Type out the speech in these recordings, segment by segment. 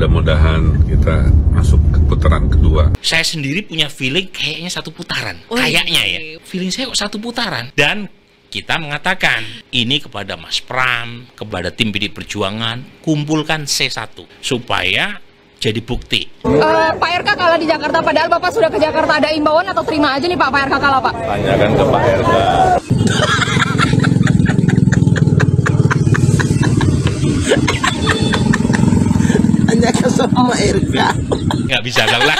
Mudah-mudahan kita masuk ke putaran kedua. Saya sendiri punya feeling kayaknya satu putaran. Kayaknya ya. Feeling saya kok satu putaran. Dan kita mengatakan ini kepada Mas Pram, kepada tim PD Perjuangan, kumpulkan C1 supaya jadi bukti. Pak RK kalah di Jakarta, padahal Bapak sudah ke Jakarta. Ada imbauan atau terima aja nih Pak RK kalah, Pak? Tanyakan ke Pak RK. Tanyakan sama RK. Nggak bisa lah.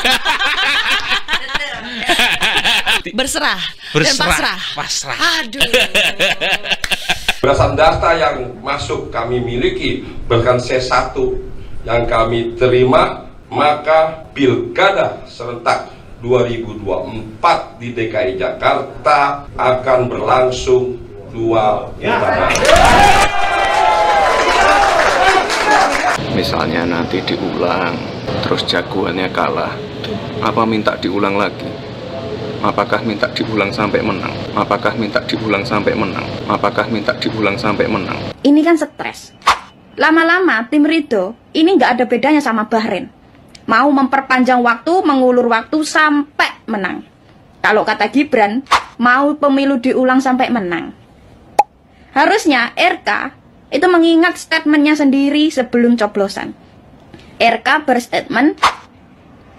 Berserah dan pasrah. Aduh. Berdasarkan data yang masuk kami miliki bahkan C1 yang kami terima, maka pilkada serentak 2024 di DKI Jakarta akan berlangsung 2 putaran. Misalnya nanti diulang, terus jagoannya kalah, apa minta diulang lagi? Apakah minta diulang sampai menang? Apakah minta diulang sampai menang? Apakah minta diulang sampai menang? Ini kan stres. Lama-lama tim Ridho ini nggak ada bedanya sama Bahrain. Mau memperpanjang waktu, mengulur waktu sampai menang. Kalau kata Gibran, mau pemilu diulang sampai menang. Harusnya RK itu mengingat statementnya sendiri sebelum coblosan. RK berstatement,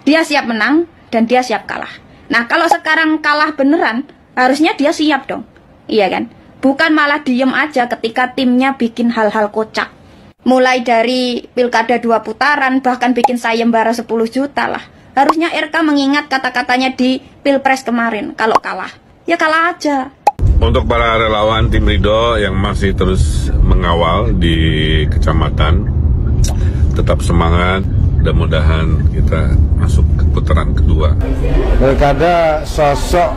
dia siap menang dan dia siap kalah. Nah, kalau sekarang kalah beneran, harusnya dia siap dong. Iya kan? Bukan malah diem aja ketika timnya bikin hal-hal kocak. Mulai dari pilkada 2 putaran, bahkan bikin sayembara 10 juta lah. Harusnya RK mengingat kata-katanya di Pilpres kemarin. Kalau kalah, ya kalah aja. Untuk para relawan tim Ridho yang masih terus mengawal di kecamatan, tetap semangat. Mudah-mudahan kita masuk ke putaran kedua. Pilkada sosok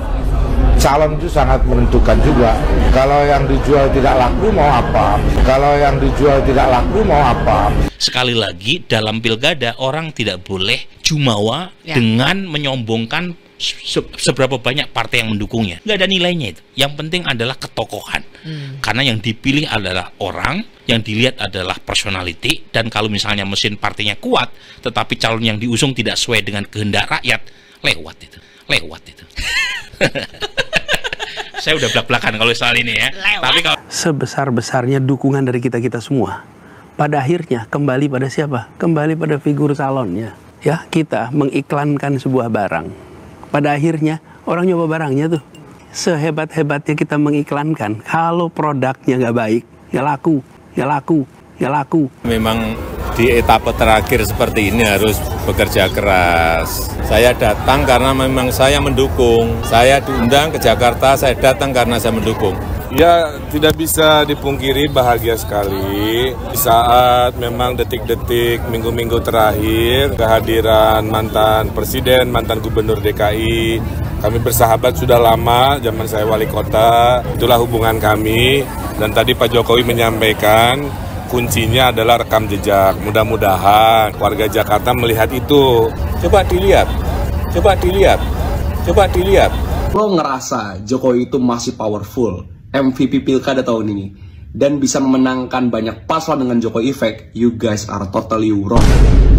calon itu sangat menentukan juga. Kalau yang dijual tidak laku mau apa? Kalau yang dijual tidak laku mau apa? Sekali lagi, dalam pilkada orang tidak boleh jumawa dengan menyombongkan seberapa banyak partai yang mendukungnya. Nggak ada nilainya itu. Yang penting adalah ketokohan. Karena yang dipilih adalah orang, yang dilihat adalah personality, dan kalau misalnya mesin partainya kuat, tetapi calon yang diusung tidak sesuai dengan kehendak rakyat, lewat itu. Saya udah belak-belakan kalau soal ini ya. Tapi kalau Sebesar-besarnya dukungan dari kita-kita semua, pada akhirnya kembali pada siapa? Kembali pada figur calonnya. Ya, kita mengiklankan sebuah barang. Pada akhirnya orang nyoba barangnya tuh. Sehebat-hebatnya kita mengiklankan, kalau produknya nggak baik, nggak laku. Memang di etapa terakhir seperti ini harus bekerja keras. Saya datang karena memang saya mendukung. Saya diundang ke Jakarta, saya datang karena saya mendukung. Ya, tidak bisa dipungkiri bahagia sekali di saat memang detik-detik, minggu-minggu terakhir kehadiran mantan presiden, mantan gubernur DKI. Kami bersahabat sudah lama, zaman saya wali kota, itulah hubungan kami. Dan tadi Pak Jokowi menyampaikan kuncinya adalah rekam jejak. Mudah-mudahan warga Jakarta melihat itu. Coba dilihat. Lo ngerasa Jokowi itu masih powerful, MVP Pilkada tahun ini, dan bisa memenangkan banyak paslon dengan Jokowi Effect, you guys are totally wrong.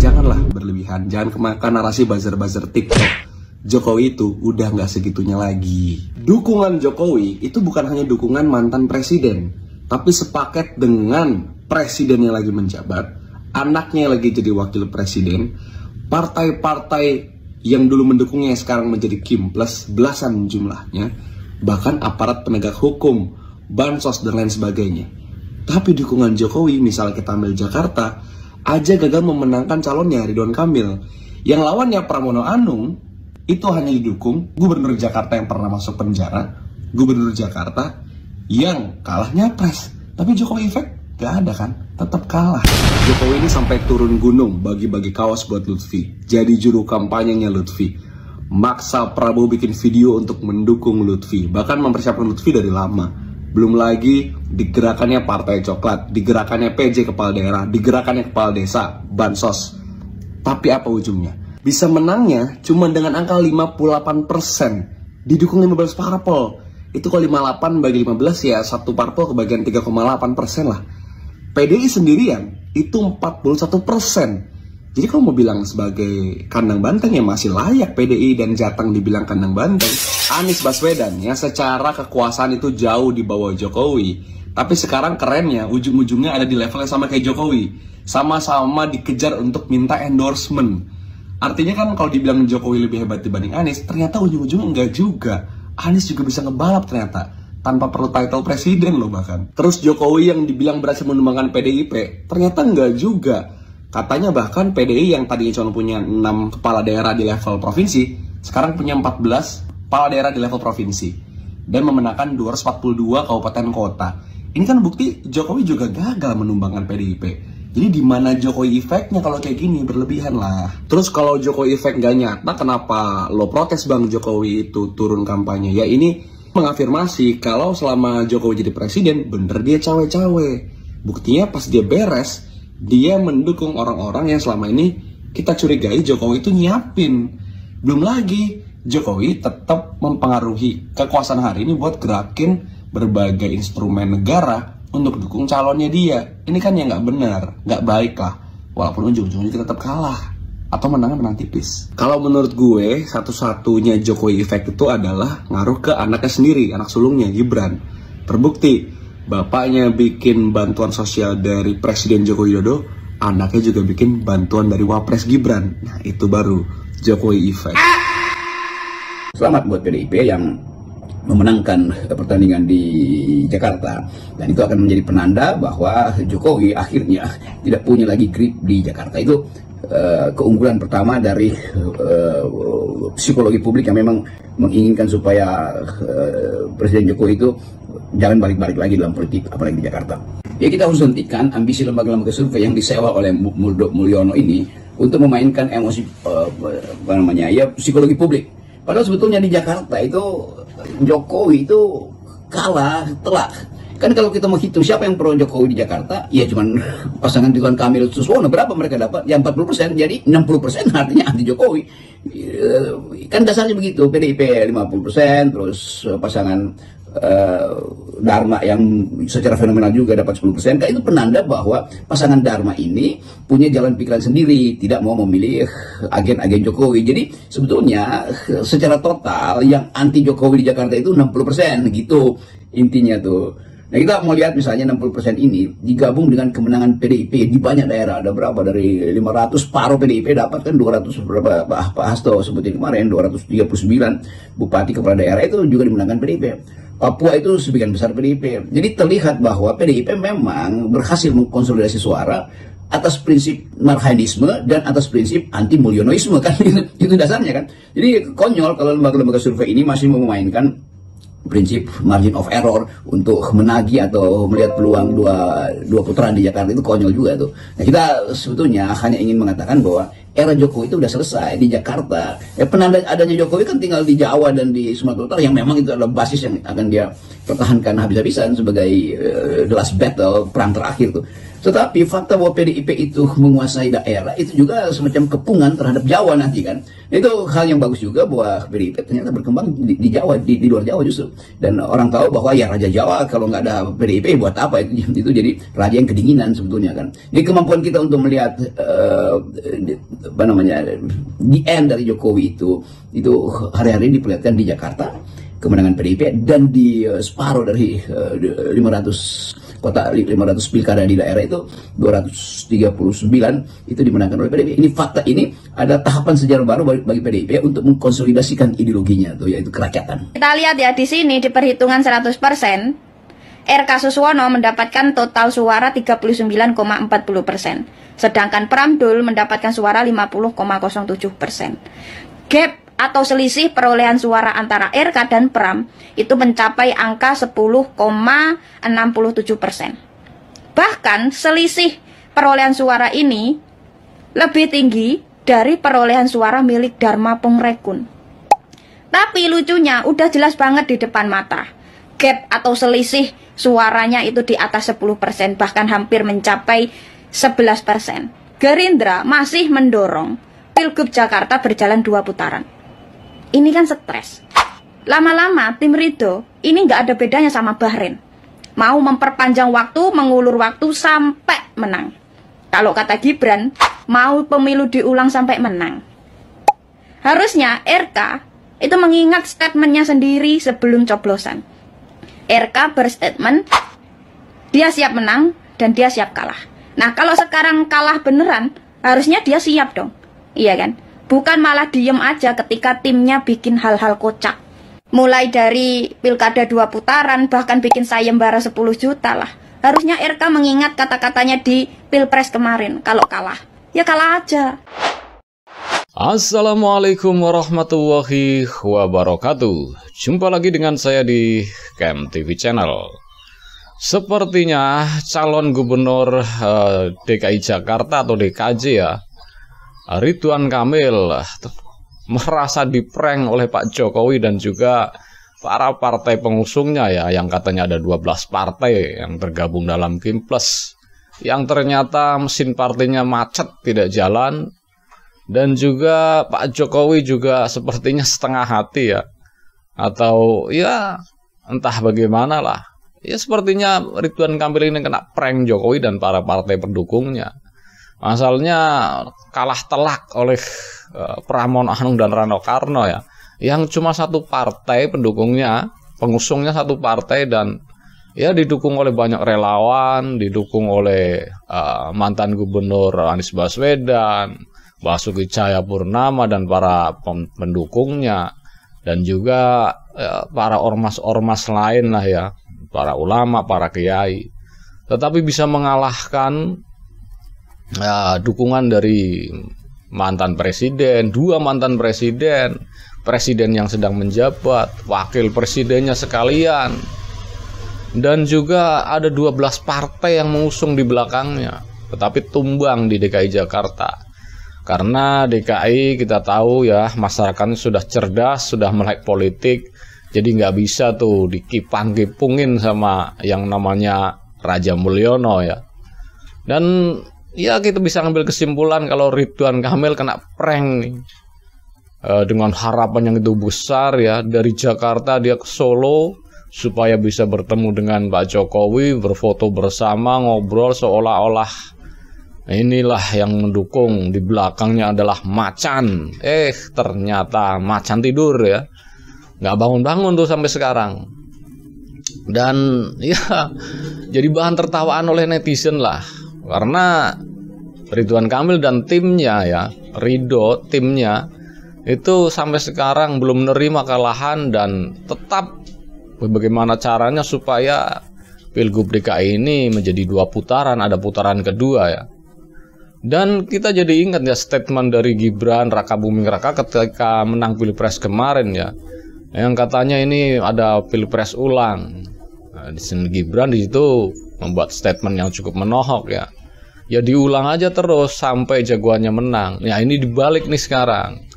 Janganlah berlebihan, jangan kemakan narasi buzzer-buzzer TikTok. Jokowi itu udah nggak segitunya lagi. Dukungan Jokowi itu bukan hanya dukungan mantan presiden, tapi sepaket dengan presiden yang lagi menjabat, anaknya yang lagi jadi wakil presiden, partai-partai yang dulu mendukungnya yang sekarang menjadi Kim plus belasan jumlahnya, bahkan aparat penegak hukum, bansos dan lain sebagainya. Tapi dukungan Jokowi, misalnya kita ambil Jakarta, aja gagal memenangkan calonnya Ridwan Kamil. Yang lawannya Pramono Anung, itu hanya didukung gubernur Jakarta yang pernah masuk penjara, gubernur Jakarta yang kalah nyapres. Tapi Jokowi Effect gak ada kan, tetap kalah. Jokowi ini sampai turun gunung bagi-bagi kaos buat Lutfi, jadi juru kampanyenya Lutfi. Maksa Prabowo bikin video untuk mendukung Lutfi, bahkan mempersiapkan Lutfi dari lama. Belum lagi digerakannya Partai Coklat, digerakannya PJ Kepala Daerah, digerakannya Kepala Desa, Bansos. Tapi apa ujungnya? Bisa menangnya cuma dengan angka 58%, didukung 15 parpol. Itu kalau 58 bagi 15 ya satu parpol kebagian 3,8% lah. PDI sendirian itu 41%. Jadi kalau mau bilang sebagai kandang banteng ya masih layak PDI dan Jateng dibilang kandang banteng. Anies Baswedan yang secara kekuasaan itu jauh di bawah Jokowi, tapi sekarang kerennya ujung-ujungnya ada di level yang sama kayak Jokowi, sama-sama dikejar untuk minta endorsement. Artinya kan kalau dibilang Jokowi lebih hebat dibanding Anies, ternyata ujung-ujungnya enggak juga. Anies juga bisa ngebalap ternyata, tanpa perlu title presiden loh bahkan. Terus Jokowi yang dibilang berhasil menumbangkan PDIP, ternyata enggak juga. Katanya bahkan PDI yang tadinya cuma punya 6 kepala daerah di level provinsi, sekarang punya 14 kepala daerah di level provinsi. Dan memenangkan 242 kabupaten kota. Ini kan bukti Jokowi juga gagal menumbangkan PDIP. Jadi di mana Jokowi efeknya kalau kayak gini? Berlebihan lah. Terus kalau Jokowi efek gak nyata, kenapa lo protes Bang Jokowi itu turun kampanye? Ya ini mengafirmasi kalau selama Jokowi jadi presiden, bener dia cawe-cawe. Buktinya pas dia beres, dia mendukung orang-orang yang selama ini kita curigai Jokowi itu nyiapin. Belum lagi, Jokowi tetap mempengaruhi kekuasaan hari ini buat gerakin berbagai instrumen negara untuk dukung calonnya dia. Ini kan yang nggak benar, nggak baik lah. Walaupun ujung-ujungnya kita tetap kalah atau menang tipis. Kalau menurut gue, satu-satunya Jokowi efek itu adalah ngaruh ke anaknya sendiri, anak sulungnya Gibran. Terbukti, bapaknya bikin bantuan sosial dari Presiden Joko Widodo, anaknya juga bikin bantuan dari Wapres Gibran. Nah, itu baru Jokowi efek. Selamat buat PDIP yang memenangkan pertandingan di Jakarta, dan itu akan menjadi penanda bahwa Jokowi akhirnya tidak punya lagi grip di Jakarta. Itu keunggulan pertama dari psikologi publik yang memang menginginkan supaya Presiden Jokowi itu jangan balik-balik lagi dalam politik, apalagi di Jakarta. Ya, kita harus hentikan ambisi lembaga-lembaga survei yang disewa oleh Mulyono ini untuk memainkan emosi psikologi publik. Padahal sebetulnya di Jakarta itu Jokowi itu kalah telak. Kan kalau kita mau hitung siapa yang pro Jokowi di Jakarta, ya cuman pasangan Ridwan Kamil Suswono. Berapa mereka dapat? Ya 40%, jadi 60% artinya anti Jokowi. Kan dasarnya begitu, PDIP 50%, terus pasangan Dharma yang secara fenomenal juga dapat 10%. Kan itu penanda bahwa pasangan Dharma ini punya jalan pikiran sendiri, tidak mau memilih agen-agen Jokowi. Jadi sebetulnya secara total yang anti Jokowi di Jakarta itu 60% gitu intinya tuh. Nah, kita mau lihat misalnya 60% ini digabung dengan kemenangan PDIP di banyak daerah. Ada berapa? Dari 500 paruh PDIP dapat kan 200 berapa, Pak Hasto seperti kemarin 239 bupati kepala daerah itu juga dimenangkan PDIP. Papua itu sebagian besar PDIP. Jadi terlihat bahwa PDIP memang berhasil mengkonsolidasi suara atas prinsip marhanisme dan atas prinsip anti mulyonoisme kan. Itu dasarnya kan. Jadi konyol kalau lembaga-lembaga survei ini masih memainkan prinsip margin of error untuk menagih atau melihat peluang dua putaran di Jakarta. Itu konyol juga tuh. Nah, kita sebetulnya hanya ingin mengatakan bahwa era Jokowi itu sudah selesai di Jakarta. Ya, penanda adanya Jokowi kan tinggal di Jawa dan di Sumatera Utara yang memang itu adalah basis yang akan dia pertahankan habis-habisan sebagai the last battle, perang terakhir tuh. Tetapi fakta bahwa PDIP itu menguasai daerah itu juga semacam kepungan terhadap Jawa nanti kan. Itu hal yang bagus juga bahwa PDIP ternyata berkembang di Jawa, di luar Jawa justru. Dan orang tahu bahwa ya Raja Jawa kalau nggak ada PDIP buat apa itu jadi raja yang kedinginan sebetulnya kan. Jadi kemampuan kita untuk melihat the end dari Jokowi itu hari-hari diperlihatkan di Jakarta, kemenangan PDIP, dan di separuh dari 500 pilkada di daerah itu 239 itu dimenangkan oleh PDIP. Ini fakta, ini ada tahapan sejarah baru bagi PDIP untuk mengkonsolidasikan ideologinya tuh, yaitu kerakyatan. Kita lihat ya di sini di perhitungan 100%, RK Suswono mendapatkan total suara 39,40%, sedangkan Pram Doel mendapatkan suara 50,07%. Gap atau selisih perolehan suara antara RK dan Pram itu mencapai angka 10,67%. Bahkan selisih perolehan suara ini lebih tinggi dari perolehan suara milik Dharma Pongrekun. Tapi lucunya udah jelas banget di depan mata. Gap atau selisih suaranya itu di atas 10%, bahkan hampir mencapai 11%. Gerindra masih mendorong Pilgub Jakarta berjalan 2 putaran. Ini kan stres. Lama-lama tim Ridho ini nggak ada bedanya sama Bahrain. Mau memperpanjang waktu, mengulur waktu sampai menang. Kalau kata Gibran, mau pemilu diulang sampai menang. Harusnya RK itu mengingat statementnya sendiri sebelum coblosan. RK berstatement, dia siap menang dan dia siap kalah. Nah, kalau sekarang kalah beneran, harusnya dia siap dong. Iya kan? Bukan malah diem aja ketika timnya bikin hal-hal kocak. Mulai dari pilkada 2 putaran, bahkan bikin sayembara 10 juta lah. Harusnya RK mengingat kata-katanya di pilpres kemarin. Kalau kalah, ya kalah aja. Assalamualaikum warahmatullahi wabarakatuh. Jumpa lagi dengan saya di Kem TV Channel. Sepertinya calon gubernur DKI Jakarta atau DKJ ya, Ridwan Kamil merasa diprank oleh Pak Jokowi dan juga para partai pengusungnya ya, yang katanya ada 12 partai yang tergabung dalam Kim Plus, yang ternyata mesin partainya macet, tidak jalan. Dan juga Pak Jokowi juga sepertinya setengah hati ya, atau ya entah bagaimana lah. Ya sepertinya Ridwan Kamil ini kena prank Jokowi dan para partai pendukungnya. Masalahnya kalah telak oleh Pramono Anung dan Rano Karno ya, yang cuma satu partai pendukungnya, pengusungnya satu partai, dan ya didukung oleh banyak relawan, didukung oleh mantan gubernur Anies Baswedan, Basuki Cahayapurnama dan para pendukungnya, dan juga para ormas-ormas lain lah ya, para ulama, para kiai, tetapi bisa mengalahkan dukungan dari mantan presiden, 2 mantan presiden, presiden yang sedang menjabat, wakil presidennya sekalian, dan juga ada 12 partai yang mengusung di belakangnya, tetapi tumbang di DKI Jakarta. Karena DKI kita tahu ya, masyarakatnya sudah cerdas, sudah melek politik, jadi nggak bisa tuh dikipang-kipungin sama yang namanya Raja Mulyono ya. Dan ya kita bisa ngambil kesimpulan kalau Ridwan Kamil kena prank nih. Dengan harapan yang itu besar ya, dari Jakarta dia ke Solo supaya bisa bertemu dengan Pak Jokowi, berfoto bersama, ngobrol seolah-olah inilah yang mendukung, di belakangnya adalah macan. Ternyata macan tidur ya, nggak bangun-bangun tuh sampai sekarang. Dan ya jadi bahan tertawaan oleh netizen lah, karena Ridwan Kamil dan timnya ya, Ridho timnya itu sampai sekarang belum menerima kalahan dan tetap bagaimana caranya supaya Pilgub DKI ini menjadi 2 putaran, ada putaran kedua ya. Dan kita jadi ingat ya statement dari Gibran Raka Buming Raka ketika menang Pilpres kemarin ya, yang katanya ini ada Pilpres ulang. Nah, di sini Gibran di situ membuat statement yang cukup menohok ya. Ya diulang aja terus sampai jagoannya menang. Ya ini dibalik nih sekarang.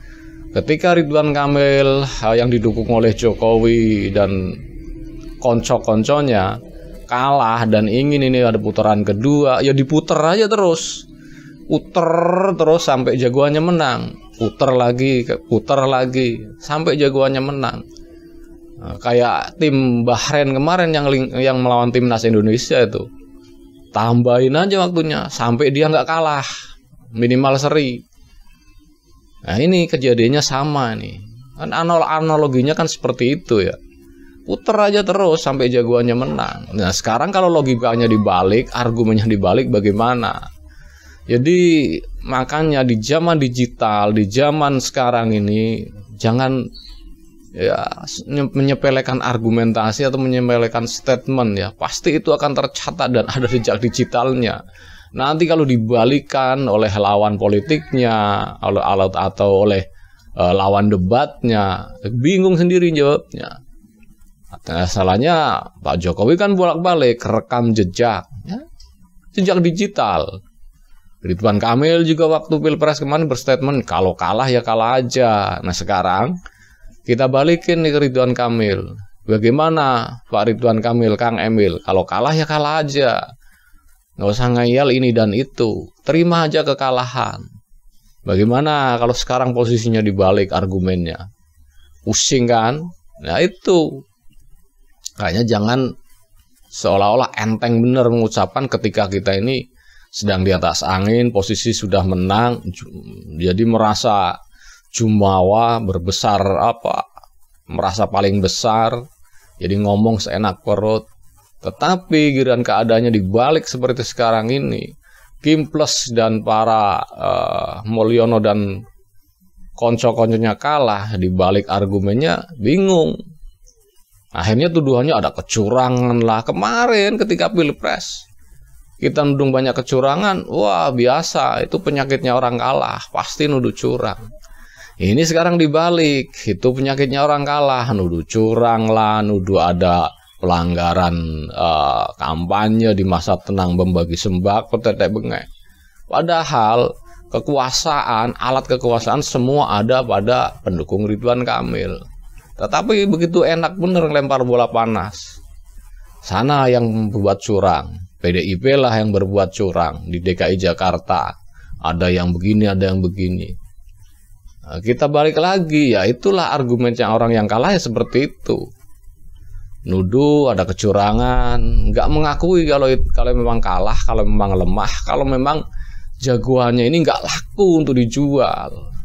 Ketika Ridwan Kamil yang didukung oleh Jokowi dan konco-konconya kalah dan ingin ini ada putaran kedua, ya diputer aja terus. Puter terus sampai jagoannya menang, puter lagi sampai jagoannya menang. Kayak tim Bahrain kemarin yang melawan timnas Indonesia itu, tambahin aja waktunya sampai dia nggak kalah, minimal seri. Nah ini kejadiannya sama nih, kan analoginya kan seperti itu ya, puter aja terus sampai jagoannya menang. Nah sekarang kalau logikanya dibalik, argumennya dibalik, bagaimana? Jadi makanya di zaman digital, di zaman sekarang ini jangan ya menyepelekan argumentasi atau menyepelekan statement ya. Pasti itu akan tercatat dan ada jejak digitalnya. Nanti kalau dibalikan oleh lawan politiknya, atau oleh lawan debatnya, bingung sendiri jawabnya. Salahnya Pak Jokowi kan bolak-balik rekam jejak ya, jejak digital. Ridwan Kamil juga waktu Pilpres kemarin berstatement kalau kalah ya kalah aja. Nah sekarang kita balikin nih ke Ridwan Kamil. Bagaimana Pak Ridwan Kamil, Kang Emil? Kalau kalah ya kalah aja, nggak usah ngayal ini dan itu, terima aja kekalahan. Bagaimana kalau sekarang posisinya dibalik argumennya? Pusing kan? Nah itu kayaknya jangan seolah-olah enteng bener mengucapkan ketika kita ini sedang di atas angin, posisi sudah menang, jadi merasa jumawa, berbesar merasa paling besar, jadi ngomong seenak perut. Tetapi giliran keadaannya dibalik seperti sekarang ini, Kim Plus dan para Mulyono dan konco-konconya kalah, dibalik argumennya bingung. Akhirnya tuduhannya ada kecurangan lah. Kemarin ketika Pilpres kita nuduh banyak kecurangan, wah biasa, itu penyakitnya orang kalah, pasti nuduh curang. Ini sekarang dibalik, itu penyakitnya orang kalah, nuduh curang lah, nuduh ada pelanggaran kampanye di masa tenang, membagi sembako, tetek bengek. Padahal kekuasaan, alat kekuasaan semua ada pada pendukung Ridwan Kamil. Tetapi begitu enak bener lempar bola panas. Sana yang berbuat curang, PDIP lah yang berbuat curang di DKI Jakarta. Ada yang begini, ada yang begini. Nah, kita balik lagi, ya itulah argumennya orang yang kalah ya seperti itu. Nuduh ada kecurangan, nggak mengakui kalau memang kalah, kalau memang lemah, kalau memang jagoannya ini nggak laku untuk dijual.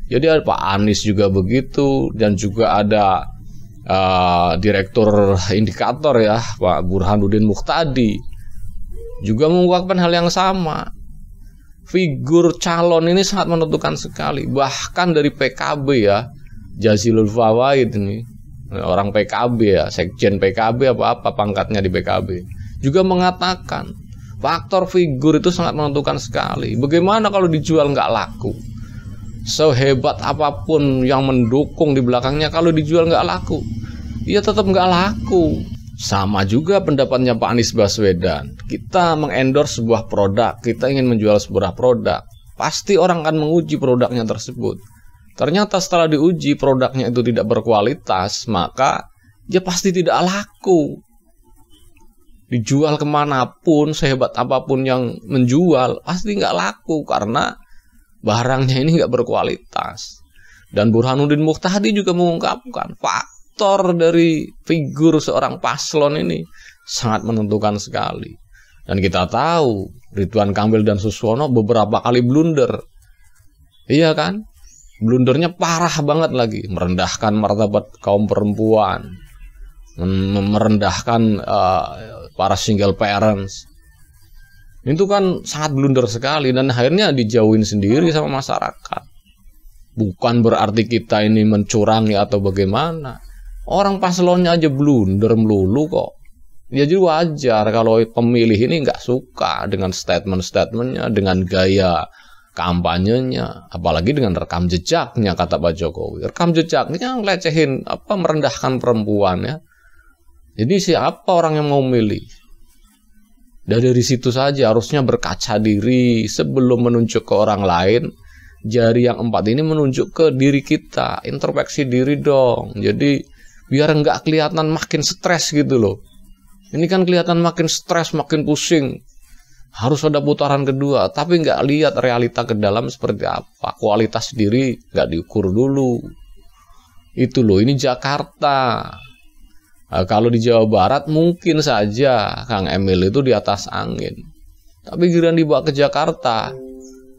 Jadi ada Pak Anies juga begitu, dan juga ada Direktur Indikator ya, Pak Burhanuddin Muhtadi juga mengungkapkan hal yang sama. Figur calon ini sangat menentukan sekali. Bahkan dari PKB ya, Jazilul Fawaid ini, orang PKB ya, sekjen PKB apa pangkatnya di PKB, juga mengatakan faktor figur itu sangat menentukan sekali. Bagaimana kalau dijual nggak laku? Sehebat apapun yang mendukung di belakangnya, kalau dijual nggak laku, ya tetap nggak laku. Sama juga pendapatnya Pak Anies Baswedan. Kita mengendorse sebuah produk, kita ingin menjual sebuah produk, pasti orang akan menguji produknya tersebut. Ternyata setelah diuji produknya itu tidak berkualitas, maka dia pasti tidak laku. Dijual kemanapun, sehebat apapun yang menjual, pasti nggak laku karena barangnya ini nggak berkualitas. Dan Burhanuddin Muhtadi juga mengungkapkan faktor dari figur seorang paslon ini sangat menentukan sekali. Dan kita tahu Ridwan Kamil dan Suswono beberapa kali blunder. Iya kan? Blundernya parah banget lagi, merendahkan martabat kaum perempuan, merendahkan para single parents. Itu kan sangat blunder sekali, dan akhirnya dijauhin sendiri sama masyarakat. Bukan berarti kita ini mencurangi atau bagaimana. Orang paslonnya aja blunder melulu kok. Ya jadi wajar kalau pemilih ini nggak suka dengan statement-statementnya, dengan gaya kampanyenya, apalagi dengan rekam jejaknya, kata Pak Jokowi. Rekam jejaknya ngelecehin, merendahkan perempuan ya. Jadi siapa orang yang mau milih? Dan dari situ saja harusnya berkaca diri sebelum menunjuk ke orang lain. Jari yang 4 ini menunjuk ke diri kita, introspeksi diri dong. Jadi biar nggak kelihatan makin stres gitu loh. Ini kan kelihatan makin stres, makin pusing. Harus ada putaran kedua, tapi nggak lihat realita ke dalam seperti apa. Kualitas diri nggak diukur dulu. Itu loh, ini Jakarta. Nah, kalau di Jawa Barat mungkin saja Kang Emil itu di atas angin. Tapi giliran dibawa ke Jakarta,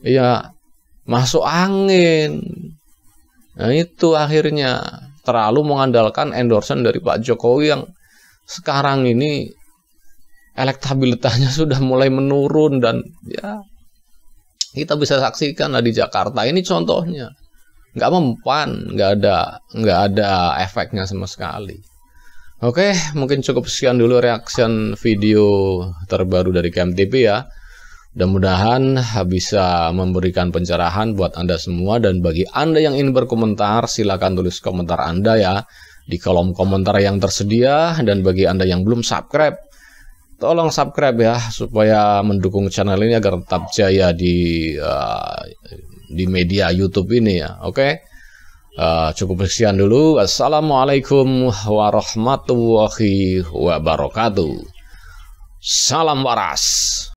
ya masuk angin. Nah itu akhirnya terlalu mengandalkan endorsement dari Pak Jokowi yang sekarang ini elektabilitasnya sudah mulai menurun. Dan ya kita bisa saksikan lah di Jakarta ini contohnya, nggak mempan, nggak ada efeknya sama sekali. Oke, mungkin cukup sekian dulu reaction video terbaru dari KMTV ya. Mudah-mudahan bisa memberikan pencerahan buat Anda semua. Dan bagi Anda yang ingin berkomentar, silakan tulis komentar Anda ya di kolom komentar yang tersedia. Dan bagi Anda yang belum subscribe, tolong subscribe ya, supaya mendukung channel ini agar tetap jaya di media YouTube ini ya. Oke. Cukup sekian dulu. Assalamualaikum warahmatullahi wabarakatuh. Salam waras.